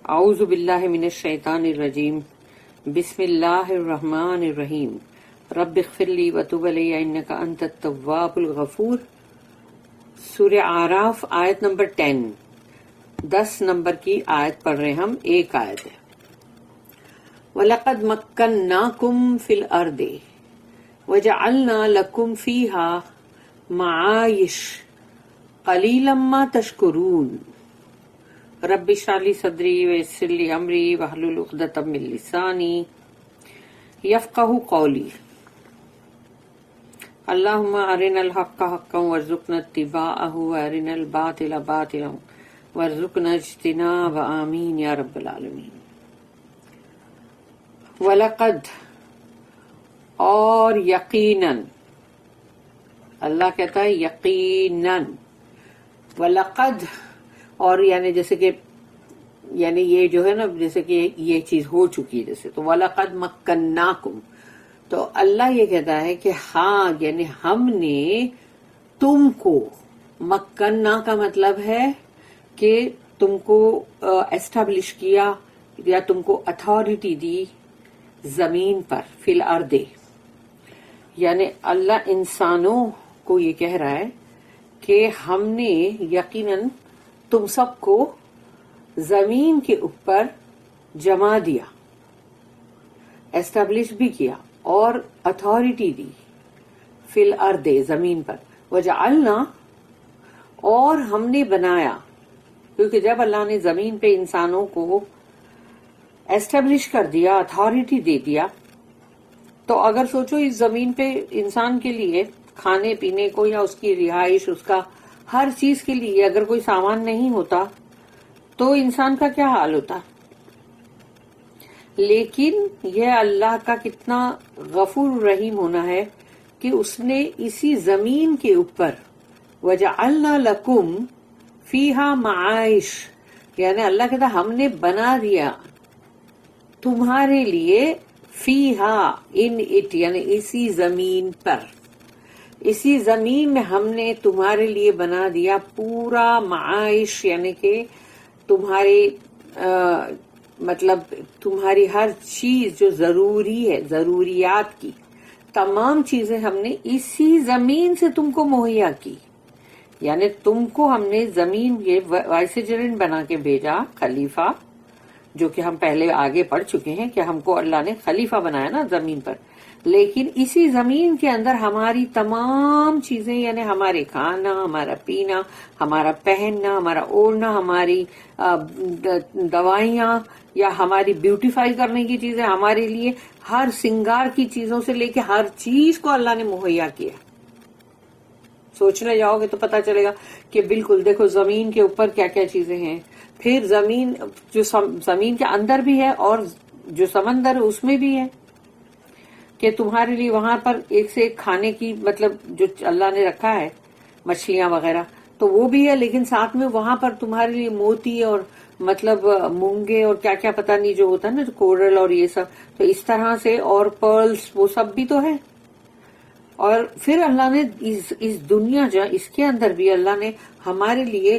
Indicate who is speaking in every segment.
Speaker 1: اعوذ باللہ من الشیطان الرجیم بسم اللہ الرحمن الرحیم رب اغفر لی وتب علی انک انت التواب الغفور۔ سورہ اعراف آیت نمبر 10 نمبر کی آیت پڑھ رہے ہم، ایک آیت ہے۔ وَلَقَدْ مَكَّنَّاكُمْ فِي الْأَرْضِ وَجَعَلْنَا لَكُمْ فِيهَا مَعَائِشَ قَلِيلًا مَا تَشْكُرُونَ۔ رب اشرح لي صدری ویسر لي امری واحلل عقدۃ من لسانی یفقہوا قولی۔ اللہم ارنا الحق حقا وارزقنا اتباعہ وارنا الباطل باطلا وارزقنا اجتنابہ، آمین یا رب العالمین۔ وَلَقَدْ، اور یقیناً، اللہ کہتا ہے یقیناً، وَلَقَدْ، اور یعنی جیسے کہ یعنی یہ جو ہے نا، جیسے کہ یہ چیز ہو چکی ہے، جیسے تو وَلَقَدْ مَكَّنَّاكُمْ، تو اللہ یہ کہتا ہے کہ ہاں، یعنی ہم نے تم کو، مکننا کا مطلب ہے کہ تم کو اسٹیبلش کیا یا تم کو اتھارٹی دی زمین پر، فی الارض، یعنی اللہ انسانوں کو یہ کہہ رہا ہے کہ ہم نے یقیناً تم سب کو زمین کے اوپر جما دیا، اسٹیبلش بھی کیا اور اتھارٹی دی، فی الارض، زمین پر، وجعلنا، اور ہم نے بنایا، کیونکہ جب اللہ نے زمین پہ انسانوں کو اسٹیبلش کر دیا، اتھارٹی دے دیا، تو اگر سوچو اس زمین پہ انسان کے لیے کھانے پینے کو یا اس کی رہائش، اس کا ہر چیز کے لیے اگر کوئی سامان نہیں ہوتا تو انسان کا کیا حال ہوتا۔ لیکن یہ اللہ کا کتنا غفور رحیم ہونا ہے کہ اس نے اسی زمین کے اوپر وَجَعَلْنَا لَكُمْ فِيهَا مَعَائِشَ، یعنی اللہ کہتا ہم نے بنا دیا تمہارے لیے، فیہا، ان اٹ، یعنی اسی زمین پر، اسی زمین میں ہم نے تمہارے لیے بنا دیا پورا معائش، یعنی کہ تمہارے مطلب تمہاری ہر چیز جو ضروری ہے، ضروریات کی تمام چیزیں ہم نے اسی زمین سے تم کو مہیا کی، یعنی تم کو ہم نے زمین کے وائسیجرنٹ بنا کے بھیجا، خلیفہ، جو کہ ہم پہلے آگے پڑھ چکے ہیں کہ ہم کو اللہ نے خلیفہ بنایا نا زمین پر، لیکن اسی زمین کے اندر ہماری تمام چیزیں، یعنی ہمارے کھانا، ہمارا پینا، ہمارا پہننا، ہمارا اوڑھنا، ہماری دوائیاں یا ہماری بیوٹیفائی کرنے کی چیزیں، ہمارے لیے ہر سنگار کی چیزوں سے لے کے ہر چیز کو اللہ نے مہیا کیا۔ سوچنے جاؤ گے تو پتا چلے گا کہ بالکل دیکھو زمین کے اوپر کیا کیا چیزیں ہیں، پھر زمین جو زمین کے اندر بھی ہے اور جو سمندر ہے اس میں بھی ہے، کہ تمہارے لیے وہاں پر ایک سے ایک کھانے کی مطلب جو اللہ نے رکھا ہے، مچھلیاں وغیرہ تو وہ بھی ہے، لیکن ساتھ میں وہاں پر تمہارے لیے موتی اور مطلب مونگے اور کیا کیا پتہ نہیں جو ہوتا ہے نا، کورل اور یہ سب، تو اس طرح سے، اور پرلز، وہ سب بھی تو ہے۔ اور پھر اللہ نے اس دنیا جو اس کے اندر بھی اللہ نے ہمارے لیے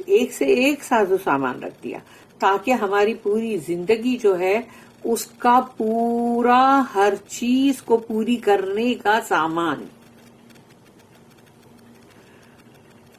Speaker 1: ایک سے ایک ساز و سامان رکھ دیا، تاکہ ہماری پوری زندگی جو ہے اس کا پورا ہر چیز کو پوری کرنے کا سامان،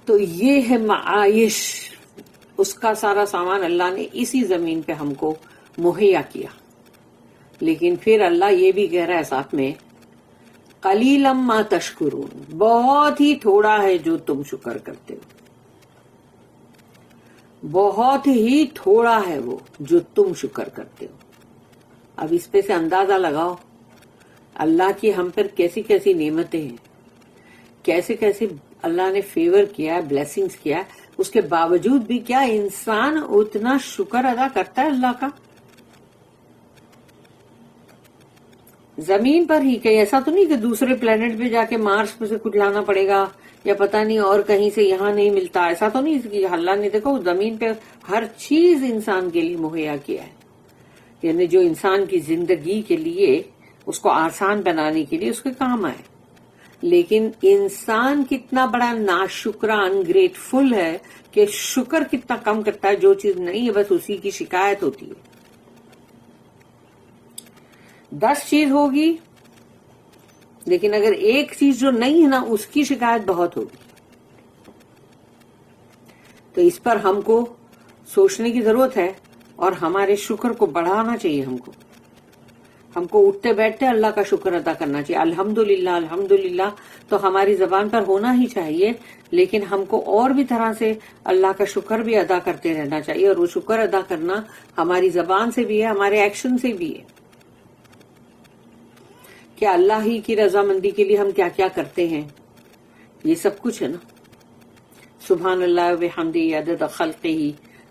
Speaker 1: تو یہ ہے معائش، اس کا سارا سامان اللہ نے اسی زمین پہ ہم کو مہیا کیا۔ لیکن پھر اللہ یہ بھی کہہ رہا ہے ساتھ میں، قلیلا ما تشکرون، بہت ہی تھوڑا ہے جو تم شکر کرتے ہو، بہت ہی تھوڑا ہے وہ جو تم شکر کرتے ہو۔ اب اس پہ سے اندازہ لگاؤ اللہ کی ہم پر کیسی کیسی نعمتیں ہیں، کیسے کیسے اللہ نے فیور کیا، بلیسنگز کیا، اس کے باوجود بھی کیا انسان اتنا شکر ادا کرتا ہے اللہ کا؟ زمین پر ہی، کہ ایسا تو نہیں کہ دوسرے پلانٹ پہ جا کے مارس پہ سے کچھ لانا پڑے گا یا پتہ نہیں اور کہیں سے یہاں نہیں ملتا، ایسا تو نہیں کہ اللہ نے دیکھو زمین پہ ہر چیز انسان کے لیے مہیا کیا ہے، یعنی جو انسان کی زندگی کے لیے اس کو آسان بنانے کے لیے اس کے کام آئے۔ لیکن انسان کتنا بڑا ناشکرا انگریٹفل ہے کہ شکر کتنا کم کرتا ہے. جو چیز نہیں ہے بس اسی کی شکایت ہوتی ہے. 10 چیز ہوگی لیکن اگر ایک چیز جو نہیں ہے نا اس کی شکایت بہت ہوگی. تو اس پر ہم کو سوچنے کی ضرورت ہے اور ہمارے شکر کو بڑھانا چاہیے. ہم کو اٹھتے بیٹھتے اللہ کا شکر ادا کرنا چاہیے. الحمدللہ الحمدللہ تو ہماری زبان پر ہونا ہی چاہیے, لیکن ہم کو اور بھی طرح سے اللہ کا شکر بھی ادا کرتے رہنا چاہیے. اور وہ شکر ادا کرنا ہماری زبان سے بھی ہے, ہمارے ایکشن سے بھی ہے کہ اللہ ہی کی رضامندی کے لیے ہم کیا کیا کرتے ہیں. یہ سب کچھ ہے نا. سبحان اللہ وبحمدہ عدد خلقہ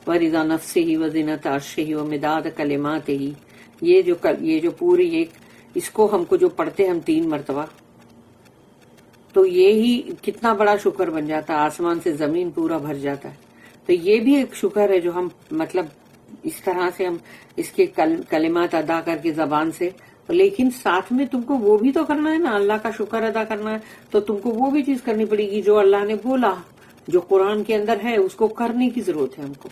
Speaker 1: ورضا نفسہ وزنۃ عرشہ ومداد کلماتہ. یہ جو پوری اس کو ہم کو جو پڑھتے ہیں ہم 3 مرتبہ, تو یہی کتنا بڑا شکر بن جاتا ہے. آسمان سے زمین پورا بھر جاتا ہے. تو یہ بھی ایک شکر ہے جو ہم مطلب اس طرح سے ہم اس کے کلمات ادا کر کے زبان سے. لیکن ساتھ میں تم کو وہ بھی تو کرنا ہے نا, اللہ کا شکر ادا کرنا ہے تو تم کو وہ بھی چیز کرنی پڑے گی جو اللہ نے بولا, جو قرآن کے اندر ہے اس کو کرنے کی ضرورت ہے ہم کو.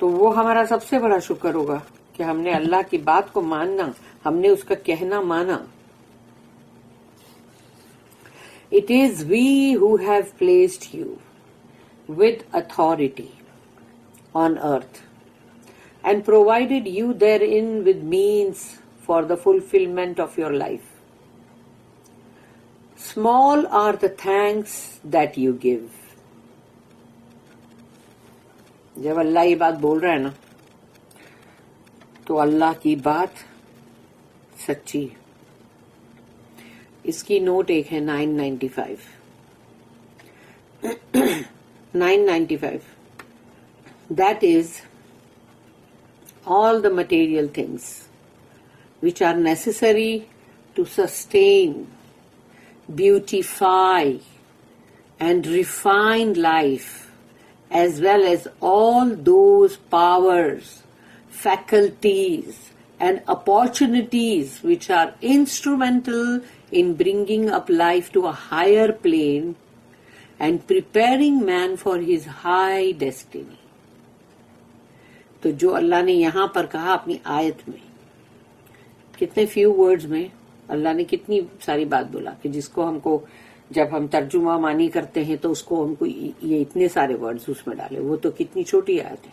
Speaker 1: تو وہ ہمارا سب سے بڑا شکر ہوگا کہ ہم نے اللہ کی بات کو ماننا, ہم نے اس کا کہنا مانا. It is we who have placed you with authority on earth and provided you therein with means for the fulfillment of your life. Small are the thanks that you give. جب اللہ یہ بات بول رہا ہے نا تو اللہ کی بات سچی. اس کی نوٹ ایک ہے 995. 995. That is all the material things which are necessary to sustain, beautify, and refine life, as well as all those powers, faculties, and opportunities which are instrumental in bringing up life to a higher plane and preparing man for his high destiny. تو جو اللہ نے یہاں پر کہا اپنی آیت میں, کتنے few words میں اللہ نے کتنی ساری بات بولا کہ جس کو ہم کو جب ہم ترجمہ مانی کرتے ہیں تو اس کو ہم کو یہ اتنے سارے ورڈز اس میں ڈالے. وہ تو کتنی چھوٹی آیت ہے.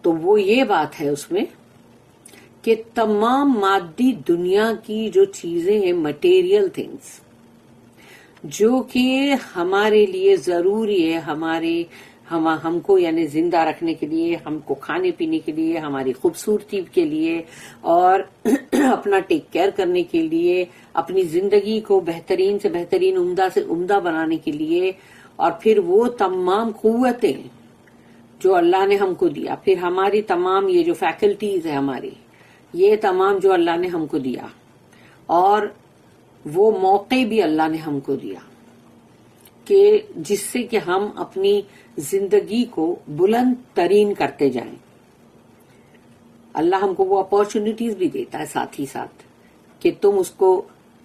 Speaker 1: تو وہ یہ بات ہے اس میں کہ تمام مادی دنیا کی جو چیزیں ہیں, مٹیریل تھنگس, جو کہ ہمارے لیے ضروری ہے, ہم کو یعنی زندہ رکھنے کے لیے, ہم کو کھانے پینے کے لیے, ہماری خوبصورتی کے لیے, اور اپنا ٹیک کیئر کرنے کے لیے, اپنی زندگی کو بہترین سے بہترین, عمدہ سے عمدہ بنانے کے لیے, اور پھر وہ تمام قوتیں جو اللہ نے ہم کو دیا, پھر ہماری تمام یہ جو فیکلٹیز ہے ہماری, یہ تمام جو اللہ نے ہم کو دیا, اور وہ موقع بھی اللہ نے ہم کو دیا کہ جس سے کہ ہم اپنی زندگی کو بلند ترین کرتے جائیں. اللہ ہم کو وہ اپارچونیٹیز بھی دیتا ہے ساتھ ہی ساتھ کہ تم اس کو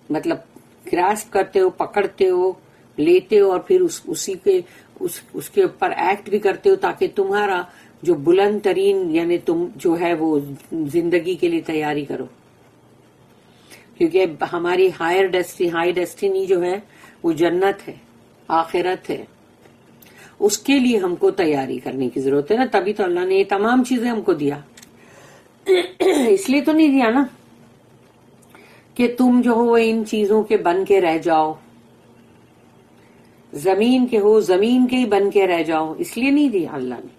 Speaker 1: مطلب گراسپ کرتے ہو, پکڑتے ہو, لیتے ہو, اور پھر اس کے اوپر ایکٹ بھی کرتے ہو تاکہ تمہارا جو بلند ترین یعنی تم جو ہے وہ زندگی کے لیے تیاری کرو. کیونکہ ہماری ہائی ڈیسٹینی جو ہے وہ جنت ہے, آخرت ہے. اس کے لیے ہم کو تیاری کرنے کی ضرورت ہے نا. تبھی تو اللہ نے یہ تمام چیزیں ہم کو دیا. اس لیے تو نہیں دیا نا کہ تم جو ہو ان چیزوں کے بن کے رہ جاؤ, زمین کے ہو زمین کے ہی بن کے رہ جاؤ. اس لیے نہیں دیا اللہ نے.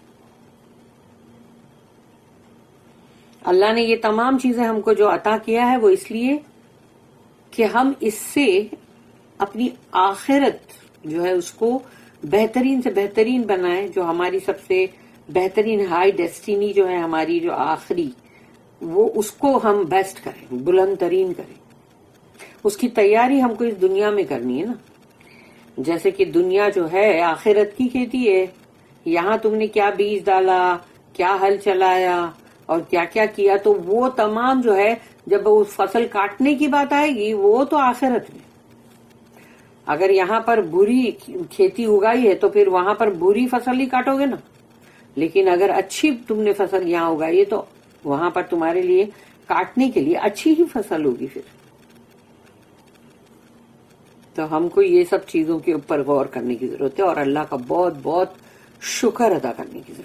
Speaker 1: اللہ نے یہ تمام چیزیں ہم کو جو عطا کیا ہے وہ اس لیے کہ ہم اس سے اپنی آخرت جو ہے اس کو بہترین سے بہترین بنائیں, جو ہماری سب سے بہترین ہائی ڈیسٹینی جو ہے ہماری جو آخری, وہ اس کو ہم بیسٹ کریں, بلند ترین کریں. اس کی تیاری ہم کو اس دنیا میں کرنی ہے نا. جیسے کہ دنیا جو ہے آخرت کی کھیتی ہے. یہاں تم نے کیا بیج ڈالا, کیا ہل چلایا اور کیا کیا کیا, تو وہ تمام جو ہے جب وہ فصل کاٹنے کی بات آئے گی وہ تو آخرت میں. اگر یہاں پر بری کھیتی اگائی ہے تو پھر وہاں پر بری فصل ہی کاٹو گے نا، لیکن اگر اچھی تم نے فصل یہاں اگائی ہے تو وہاں پر تمہارے لیے کاٹنے کے لیے اچھی ہی فصل ہوگی پھر. تو ہم کو یہ سب چیزوں کے اوپر غور کرنے کی ضرورت ہے اور اللہ کا بہت بہت شکر ادا کرنے کی ضرورت ہے.